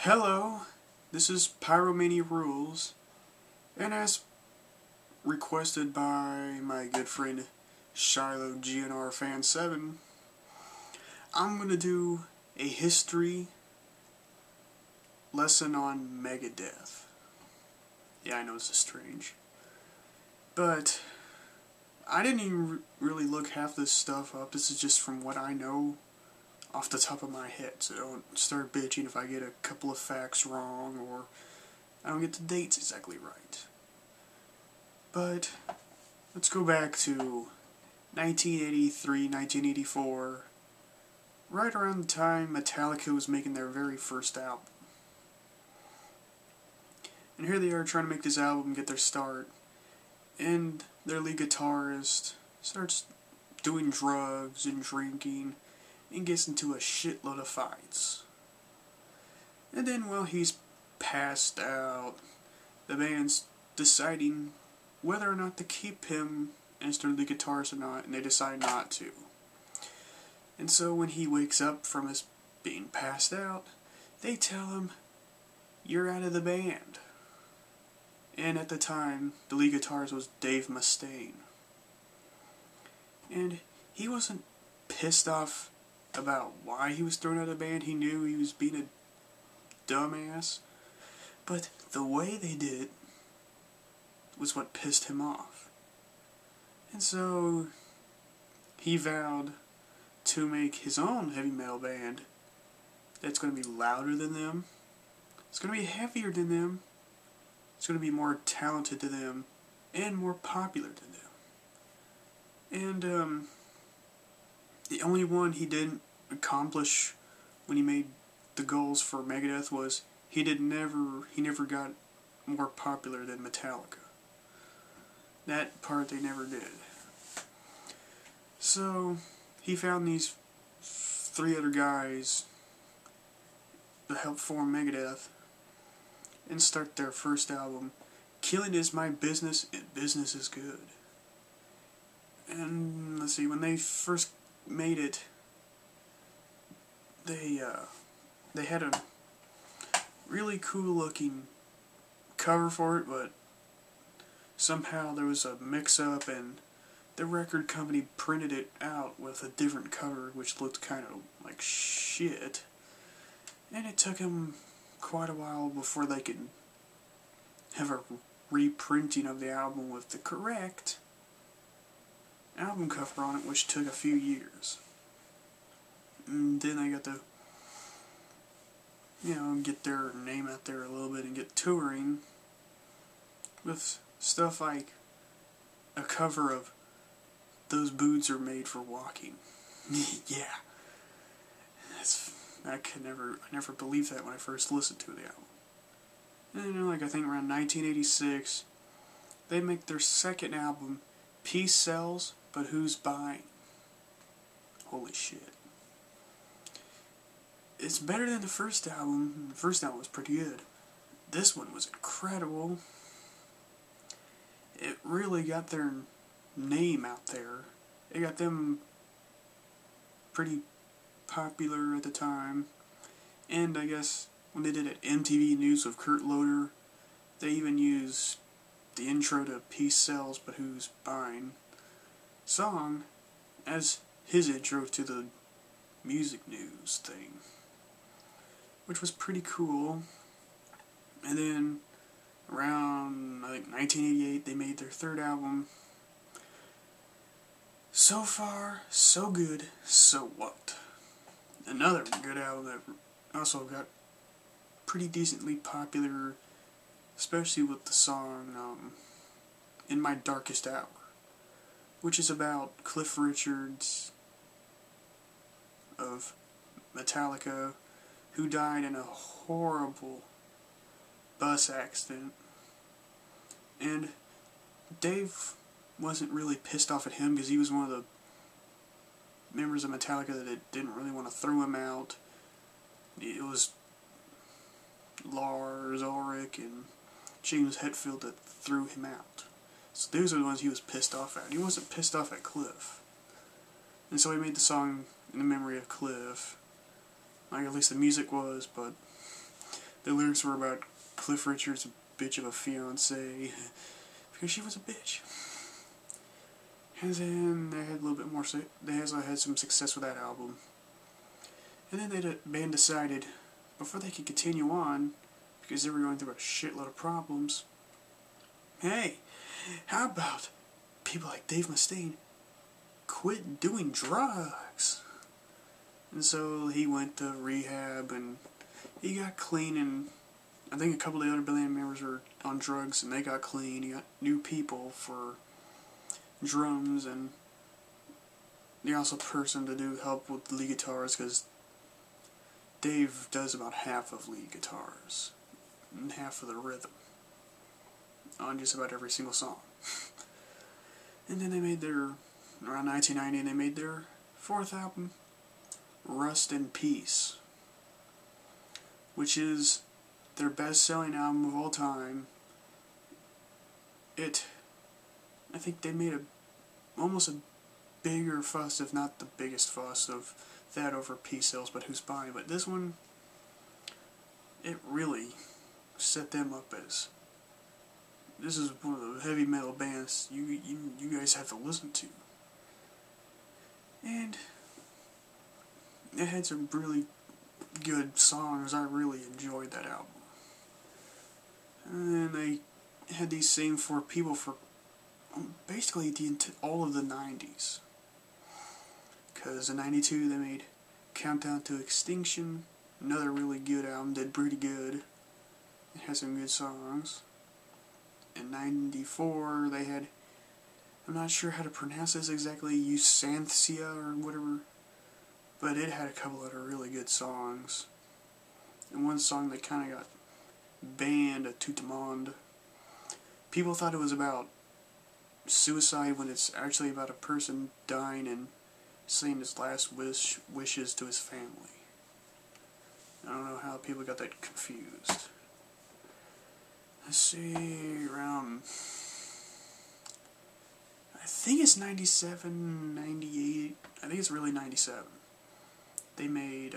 Hello, this is Pyromaniarules, and as requested by my good friend Shiloh GNR Fan 7, I'm gonna do a history lesson on Megadeth. Yeah, I know this is strange, but I didn't even really look half this stuff up. This is just from what I know off the top of my head, so don't start bitching if I get a couple of facts wrong or I don't get the dates exactly right. But let's go back to 1983, 1984, right around the time Metallica was making their very first album. And here they are trying to make this album, get their start, and their lead guitarist starts doing drugs and drinking and gets into a shitload of fights. And then while he's passed out, the band's deciding whether or not to keep him as their lead guitarist or not, and they decide not to. And so when he wakes up from his being passed out, they tell him, "You're out of the band." And at the time, the lead guitarist was Dave Mustaine. And he wasn't pissed off about why he was thrown out of the band. He knew he was being a dumbass. But the way they did it was what pissed him off. And so he vowed to make his own heavy metal band that's going to be louder than them. It's going to be heavier than them. It's going to be more talented than them and more popular than them. And the only one he didn't accomplish when he made the goals for Megadeth was he never got more popular than Metallica. That part they never did. So he found these three other guys to help form Megadeth and start their first album, "Killing Is My Business and Business Is Good." And let's see, when they first made it, they had a really cool looking cover for it, but somehow there was a mix-up and the record company printed it out with a different cover which looked kind of like shit, and it took them quite a while before they could have a reprinting of the album with the correct album cover on it, which took a few years. And then they got to, get their name out there a little bit and get touring with stuff like a cover of "Those Boots Are Made for Walking." Yeah. I never believed that when I first listened to the album. And then, I think around 1986, they make their second album, "Peace Sells, But Who's Buying?" Holy shit. It's better than the first album. The first album was pretty good. This one was incredible. It really got their name out there. It got them pretty popular at the time. And I guess when they did it MTV News with Kurt Loder, they even used the intro to "Peace Sells, But Who's Buying" song as his intro to the music news thing, which was pretty cool. And then around, I think, 1988, they made their third album. So Far, So Good, So What? Another good album that also got pretty decently popular, especially with the song "In My Darkest Hour," which is about Cliff Richards of Metallica, who died in a horrible bus accident. And Dave wasn't really pissed off at him because he was one of the members of Metallica that didn't really want to throw him out. It was Lars Ulrich and James Hetfield that threw him out. So those are the ones he was pissed off at. He wasn't pissed off at Cliff. And so he made the song in the memory of Cliff. Like, at least the music was, but The lyrics were about Cliff Richard's a bitch of a fiance because she was a bitch. And then they had a little bit more. They also had some success with that album. And then the band decided, before they could continue on, because they were going through a shitload of problems, hey, how about people like Dave Mustaine quit doing drugs? And so he went to rehab and he got clean, and I think a couple of the other band members were on drugs and they got clean. He got new people for drums, and they also person to do help with lead guitars, because Dave does about half of lead guitars and half of the rhythm on just about every single song. And then they made around 1990, they made their fourth album, Rust in Peace, which is their best-selling album of all time. I think they made almost a bigger fuss, if not the biggest fuss, of that over Peace sales, but who's buying? But this one, it really set them up as, this is one of the heavy metal bands you guys have to listen to. And it had some really good songs. I really enjoyed that album. And then they had these same four people for basically all of the 90s. Because in 92 they made Countdown to Extinction, another really good album, did pretty good. It has some good songs. In 94 they had, I'm not sure how to pronounce this exactly, Eusanthia or whatever, but it had a couple other really good songs. And one song that kind of got banned at Tout le Monde. People thought it was about suicide when it's actually about a person dying and saying his last wishes to his family. I don't know how people got that confused. Let's see, around, I think it's 97, 98, I think it's really 97. They made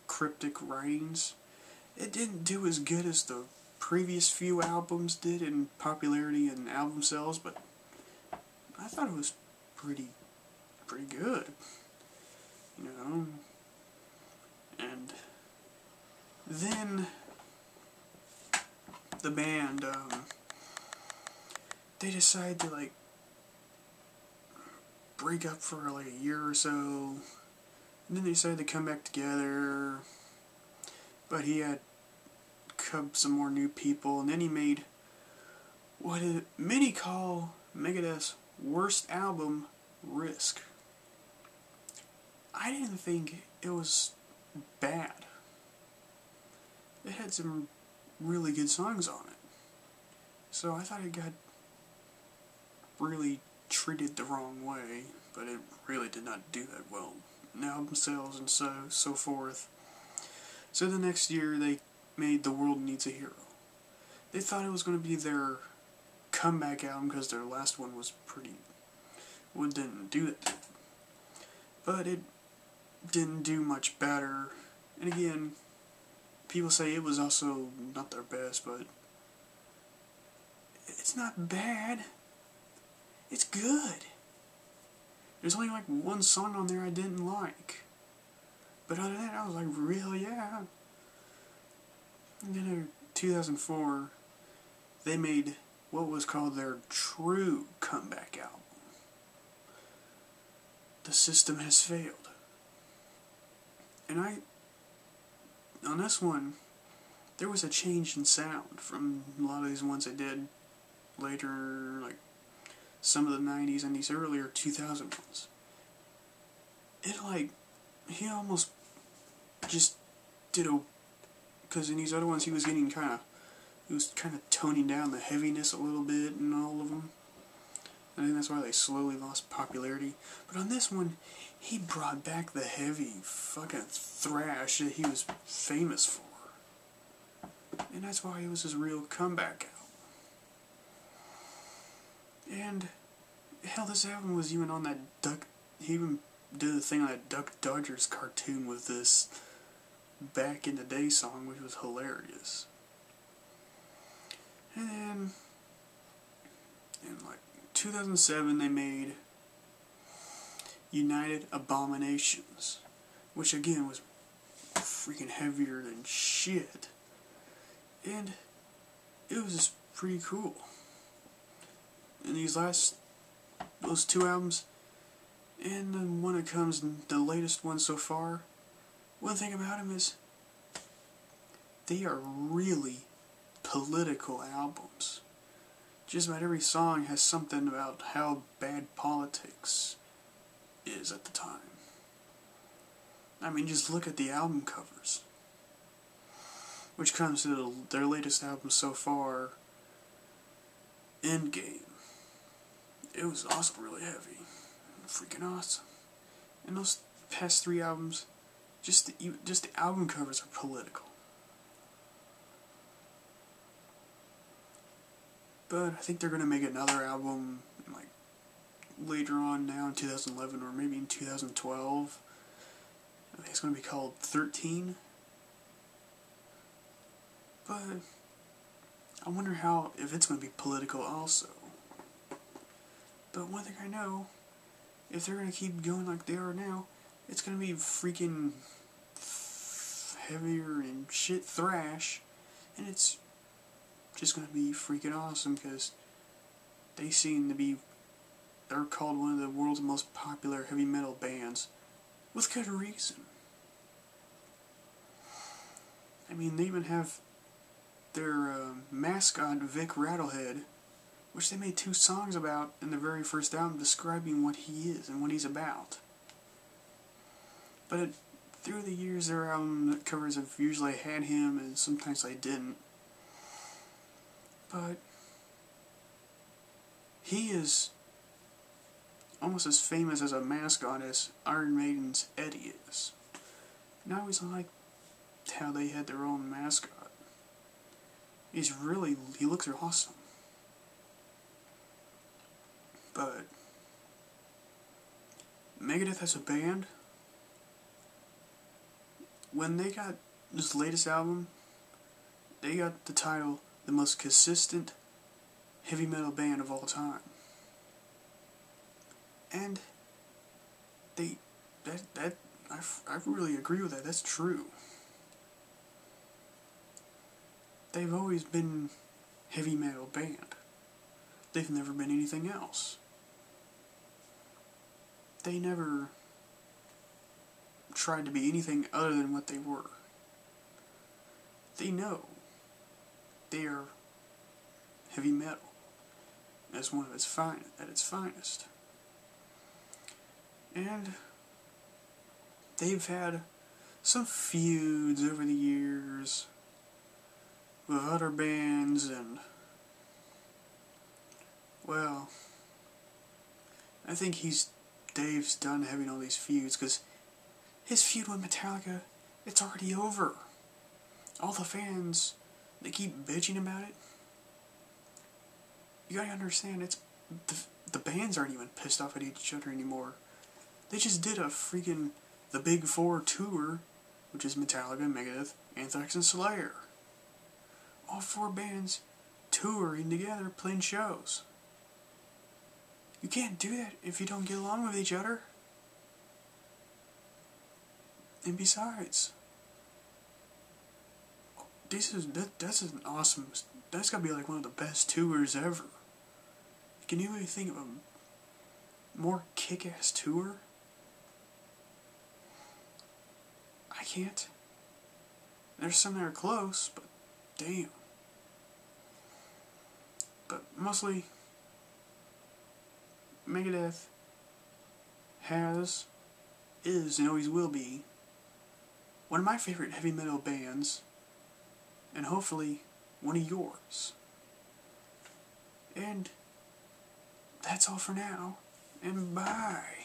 Cryptic Writings. It didn't do as good as the previous few albums did in popularity and album sales, but I thought it was pretty good, you know. And then the band, they decided to like break up for like a year or so, and then they decided to come back together. But he had some more new people, and then he made what many call Megadeth's worst album, Risk. I didn't think it was bad. It had some really good songs on it. So I thought it got really treated the wrong way, but it really did not do that well in album sales and so forth. So the next year they made The World Needs a Hero. They thought it was going to be their comeback album because their last one was didn't do it. But it didn't do much better. And again, people say it was also not their best, but it's not bad. It's good. There's only like one song on there I didn't like. But other than that, I was like, really, yeah. And then in 2004, they made what was called their true comeback album. The System Has Failed. And on this one, there was a change in sound from a lot of these ones they did later, like some of the 90s and these earlier 2000 ones. He almost just did because in these other ones he was kind of toning down the heaviness a little bit in all of them. I think that's why they slowly lost popularity. But on this one, he brought back the heavy fucking thrash that he was famous for. And that's why it was his real comeback album. And hell, this album was even on that Duck. He even did a thing on that Duck Dodgers cartoon with this Back in the Day song, which was hilarious. And then, in like 2007, they made United Abominations, which again was freaking heavier than shit. And it was just pretty cool. And those two albums, and then when it comes, the latest one so far, one thing about them is they are really political albums. Just about every song has something about how bad politics is at the time. I mean, just look at the album covers. Which comes to their latest album so far, Endgame. It was also really heavy. Freaking awesome. And those past three albums, just the album covers are political. But I think they're going to make another album like later on now in 2011 or maybe in 2012. I think it's going to be called 13. But I wonder if it's going to be political also. But one thing I know, if they're going to keep going like they are now, it's going to be freaking heavier and shit thrash, and it's just going to be freaking awesome because they're called one of the world's most popular heavy metal bands with good reason. I mean, they even have their mascot, Vic Rattlehead, which they made 2 songs about in the very first album describing what he is and what he's about. But through the years, their album covers have usually had him, and sometimes they didn't. But he is almost as famous as a mascot as Iron Maiden's Eddie is. And I always liked how they had their own mascot. He looks awesome. But Megadeth as a band, when they got this latest album, they got the title the most consistent heavy metal band of all time. And I really agree with that. That's true. They've always been heavy metal band. They've never been anything else. They never tried to be anything other than what they were. They know they are heavy metal as one of its finest. And they've had some feuds over the years with other bands, and well, I think Dave's done having all these feuds because his feud with Metallica, it's already over. All the fans, they keep bitching about it. You gotta understand, the bands aren't even pissed off at each other anymore. They just did the Big Four tour, which is Metallica, Megadeth, Anthrax, and Slayer. All 4 bands touring together, playing shows. You can't do that if you don't get along with each other. And besides, that's an awesome. That's gotta be like one of the best tours ever. Can you really think of a more kick-ass tour? I can't. There's some that are close, but damn. But mostly, Megadeth is, and always will be, one of my favorite heavy metal bands, and hopefully one of yours. And that's all for now, and bye.